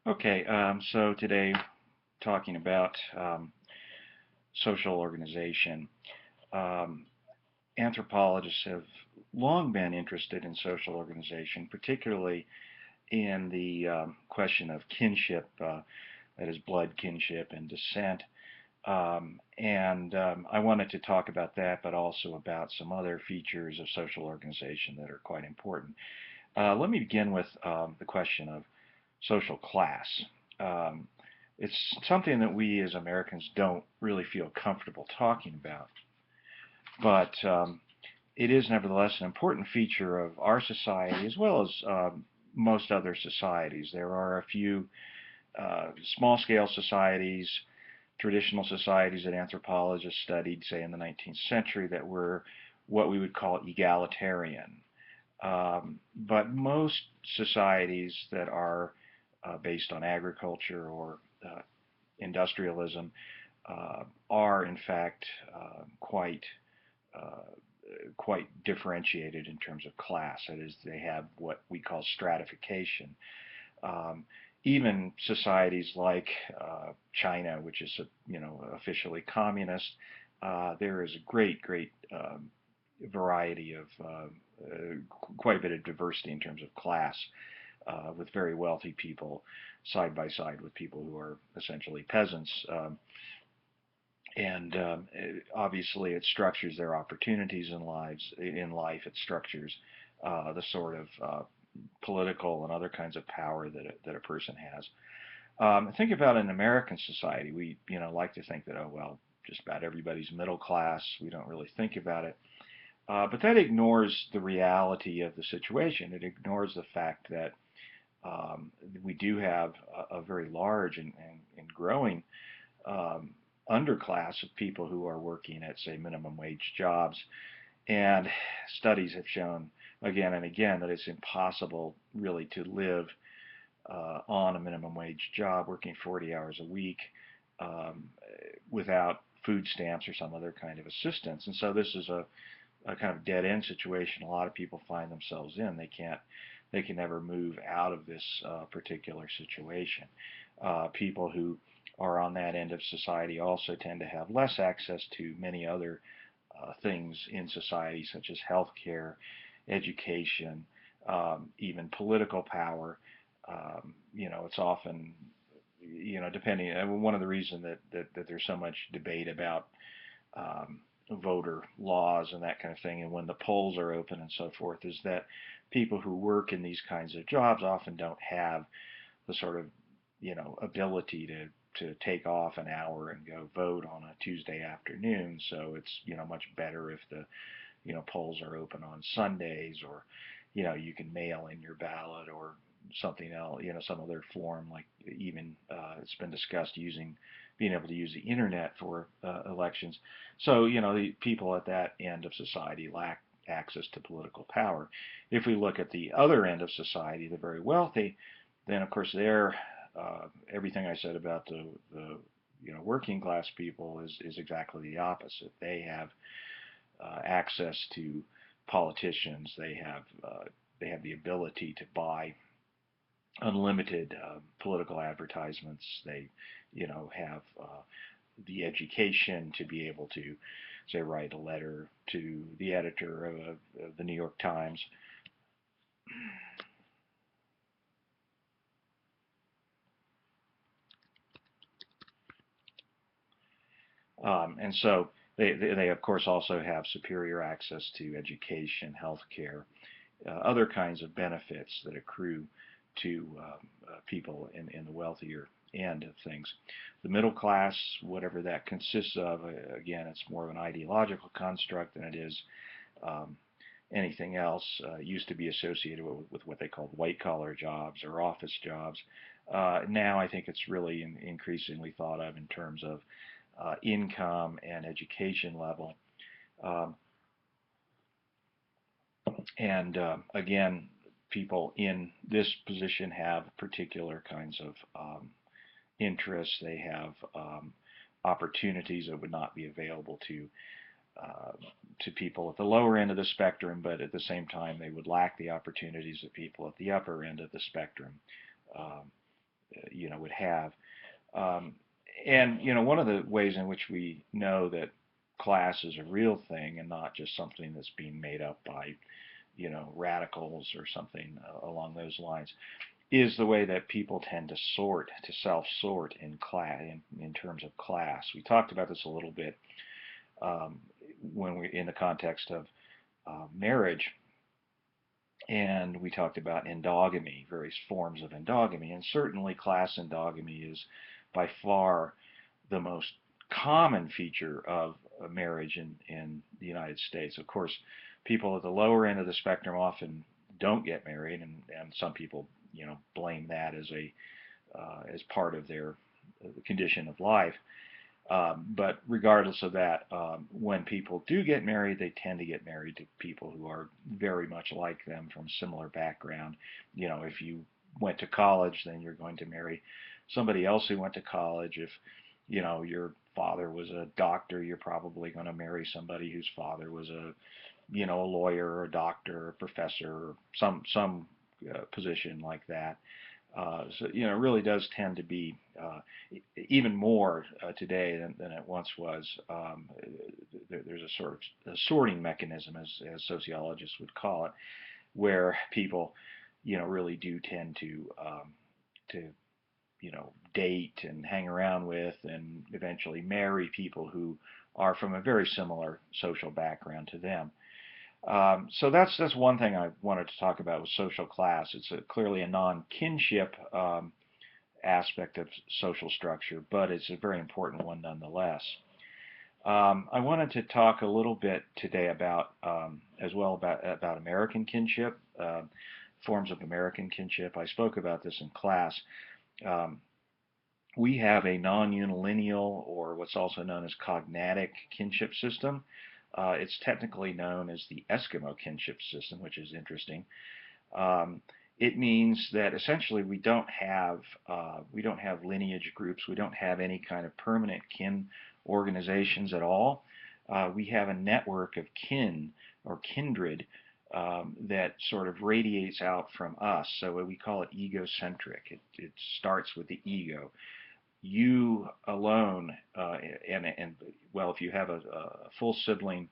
Okay, so today talking about social organization. Um, Anthropologists have long been interested in social organization, particularly in the question of kinship, that is blood kinship and descent. And I wanted to talk about that, but also about some other features of social organization that are quite important. Let me begin with the question of social class. Um, it's something that we as Americans don't really feel comfortable talking about, but it is nevertheless an important feature of our society as well as most other societies. There are a few small-scale societies, traditional societies that anthropologists studied, say in the 19th century, that were what we would call egalitarian. But most societies that are based on agriculture or industrialism are in fact uh, quite differentiated in terms of class. That is, they have what we call stratification. Um, Even societies like China, which is officially communist, there is a great variety of quite a bit of diversity in terms of class, with very wealthy people side by side with people who are essentially peasants. And Obviously, it structures their opportunities in life. It structures the sort of political and other kinds of power that a person has. Think about an American society. We like to think that, oh well, just about everybody's middle class. We don't really think about it. But that ignores the reality of the situation. It ignores the fact that we do have a very large and growing um, underclass of people who are working at, say, minimum wage jobs. And studies have shown again and again that it's impossible really to live on a minimum wage job, working 40 hours a week, um, without food stamps or some other kind of assistance. And so this is a kind of dead end situation a lot of people find themselves in. They can never move out of this particular situation. People who are on that end of society also tend to have less access to many other things in society, such as healthcare, education, even political power. It's often, depending. One of the reasons that there's so much debate about um, voter laws and that kind of thing, and when the polls are open and so forth, is that people who work in these kinds of jobs often don't have the sort of ability to take off an hour and go vote on a Tuesday afternoon. So it's much better if the polls are open on Sundays, or you can mail in your ballot or something else, some other form, like even it's been discussed using being able to use the internet for elections. So the people at that end of society lack access to political power. If we look at the other end of society, the very wealthy, then of course they're everything I said about the working class people is exactly the opposite. They have access to politicians. They have the ability to buy unlimited political advertisements. They have the education to be able to, say, write a letter to the editor of the New York Times. And so they of course also have superior access to education, healthcare, other kinds of benefits that accrue to people in the wealthier end of things. The middle class, whatever that consists of, again, it's more of an ideological construct than it is um, anything else. Used to be associated with what they called white collar jobs or office jobs. Now I think it's really increasingly thought of in terms of income and education level. Um, and Again, people in this position have particular kinds of interests. They have opportunities that would not be available uh, to people at the lower end of the spectrum, but at the same time, they would lack the opportunities of people at the upper end of the spectrum. Um, would have. Um, and one of the ways in which we know that class is a real thing and not just something that's being made up by radicals or something along those lines is the way that people tend to self-sort in class, in terms of class. We talked about this a little bit um, when we in the context of marriage, and we talked about endogamy, various forms of endogamy, and certainly class endogamy is by far the most common feature of marriage in the United States. Of course, people at the lower end of the spectrum often don't get married, and some people, blame that as part of their condition of life. But regardless of that, when people do get married, they tend to get married to people who are very much like them from similar background. If you went to college, then you're going to marry somebody else who went to college. If your father was a doctor, you're probably going to marry somebody whose father was a lawyer or a doctor or a professor or some position like that. So it really does tend to be even more today than it once was. There's a sort of a sorting mechanism, as sociologists would call it, where people, really do tend to date and hang around with and eventually marry people who are from a very similar social background to them. So that's one thing I wanted to talk about with social class. It's clearly a non-kinship aspect of social structure, but it's a very important one nonetheless. I wanted to talk a little bit today about as well about American kinship, forms of American kinship. I spoke about this in class. Um, we have a non-unilineal, or what's also known as cognatic kinship system. It's technically known as the Eskimo kinship system, which is interesting. Um, it means that essentially we don't have lineage groups. We don't have any kind of permanent kin organizations at all. We have a network of kin or kindred that sort of radiates out from us. So we call it egocentric. It starts with the ego. You alone, and well, if you have a full sibling,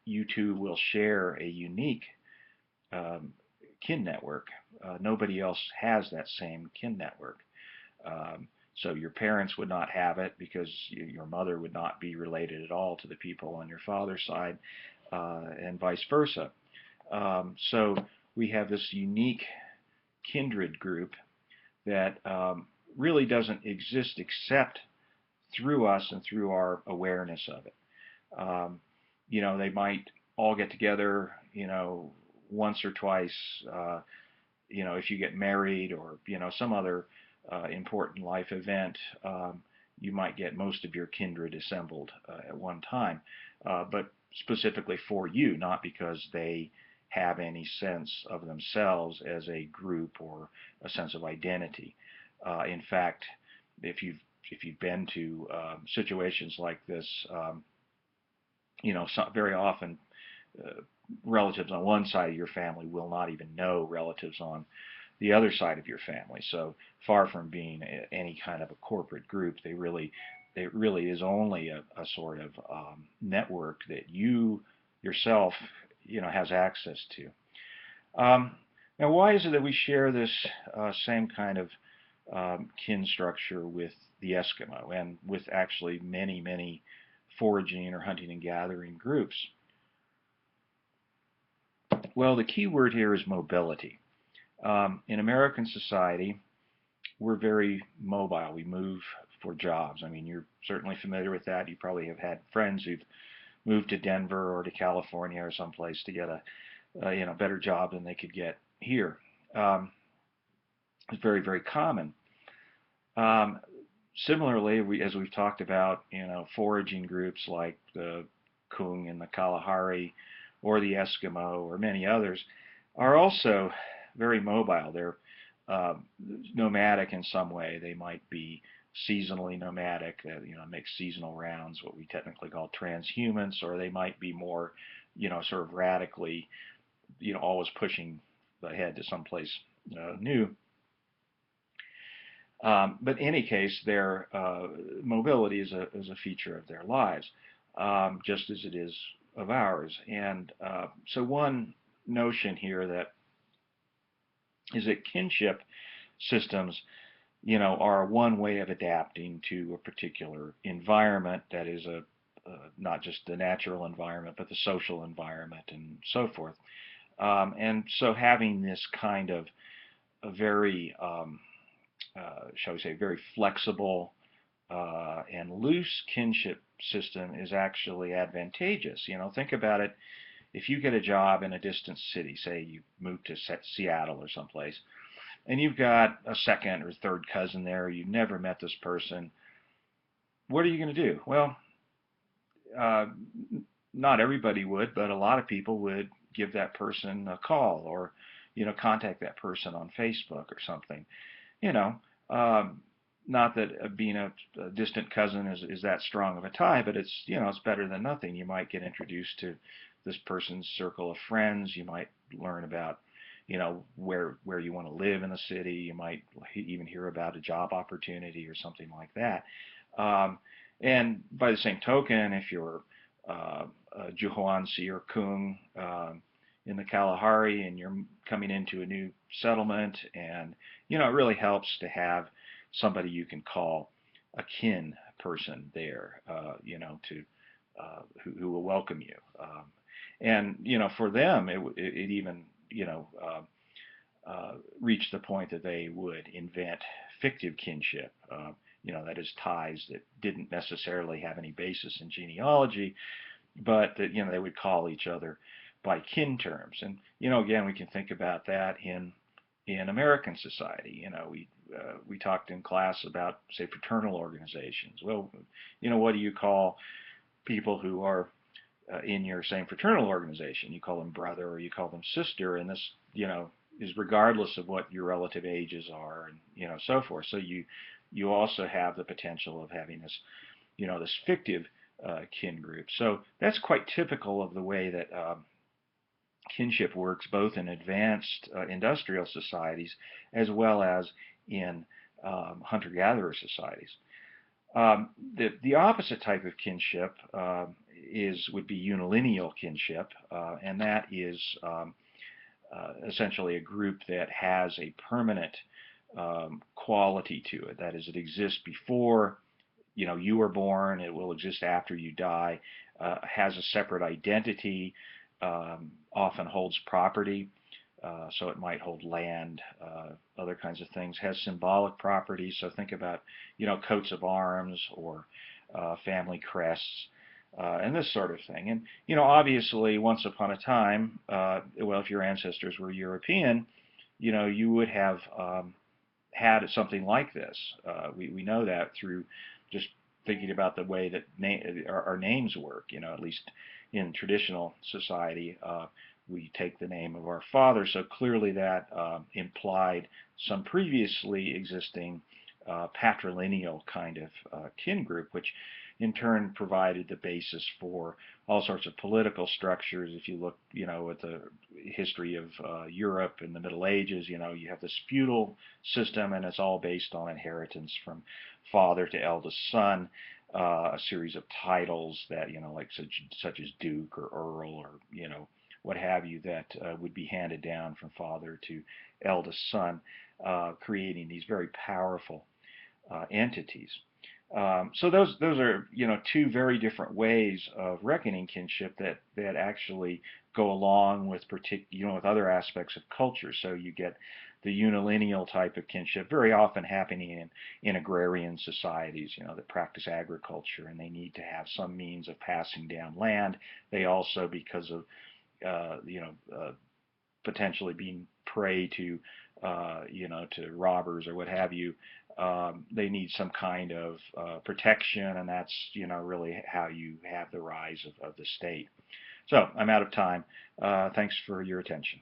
you two will share a unique um, kin network. Nobody else has that same kin network. So your parents would not have it because your mother would not be related at all to the people on your father's side, and vice versa. So we have this unique kindred group that really doesn't exist except through us and through our awareness of it. Um, they might all get together, once or twice, if you get married or, some other important life event, you might get most of your kindred assembled at one time, but specifically for you, not because they have any sense of themselves as a group or a sense of identity. In fact, if you've been to situations like this, very often uh, relatives on one side of your family will not even know relatives on the other side of your family. So far from being any kind of a corporate group, it really is only a sort of network that you yourself, has access to. Now, why is it that we share this same kind of kin structure with the Eskimo and with actually many, many foraging or hunting and gathering groups? Well, the key word here is mobility. In American society, we're very mobile. We move for jobs. I mean, you're certainly familiar with that. You probably have had friends who've moved to Denver or to California or someplace to get a better job than they could get here. Um, it's very, very common. Um, Similarly, as we've talked about, foraging groups like the Kung and the Kalahari or the Eskimo or many others are also very mobile. They're uh, nomadic in some way. They might be seasonally nomadic, make seasonal rounds, what we technically call transhumance, or they might be more, sort of radically, always pushing ahead to someplace new. But in any case, their mobility is a feature of their lives, just as it is of ours. And so one notion here that is that kinship systems, are one way of adapting to a particular environment that is not just the natural environment, but the social environment and so forth. And so having this kind of a very, shall we say, very flexible and loose kinship system is actually advantageous. Think about it. If you get a job in a distant city, say you move to Seattle or someplace, and you've got a second or third cousin there, you've never met this person, what are you going to do? Well, uh, not everybody would, but a lot of people would give that person a call or, contact that person on Facebook or something. You know, um, not that being a distant cousin is that strong of a tie, but it's better than nothing. You might get introduced to this person's circle of friends. You might learn about where you want to live in the city. You might even hear about a job opportunity or something like that. Um, and by the same token, if you're Juhoansi or Kung in the Kalahari and you're coming into a new settlement, and it really helps to have somebody you can call a kin person there, to who will welcome you. And for them, it even reached the point that they would invent fictive kinship. That is ties that didn't necessarily have any basis in genealogy, but that they would call each other by kin terms. And again, we can think about that in American society. We talked in class about, say, fraternal organizations. Well, what do you call people who are in your same fraternal organization? You call them brother or you call them sister, and this is regardless of what your relative ages are, and so forth. So you also have the potential of having this fictive kin group. So that's quite typical of the way that kinship works, both in advanced industrial societies as well as in hunter-gatherer societies. The opposite type of kinship would be unilineal kinship, and that is essentially a group that has a permanent quality to it. That is, it exists before you were born. It will exist after you die. Has a separate identity. Often holds property. So it might hold land, other kinds of things. Has symbolic properties. So think about coats of arms or family crests. And this sort of thing. And, obviously, once upon a time, well, if your ancestors were European, you would have had something like this. We know that through just thinking about the way that our names work. At least in traditional society, we take the name of our father. So clearly that implied some previously existing patrilineal kind of kin group, which in turn provided the basis for all sorts of political structures. If you look, at the history of Europe in the Middle Ages, you have this feudal system, and it's all based on inheritance from father to eldest son, a series of titles that, like such as Duke or Earl or, what have you, that would be handed down from father to eldest son, creating these very powerful entities. So those are two very different ways of reckoning kinship that actually go along with with other aspects of culture. So you get the unilineal type of kinship very often happening in agrarian societies, that practice agriculture, and they need to have some means of passing down land. They also, because of potentially being prey to to robbers or what have you, they need some kind of protection, and that's really how you have the rise of the state. So I'm out of time. Thanks for your attention.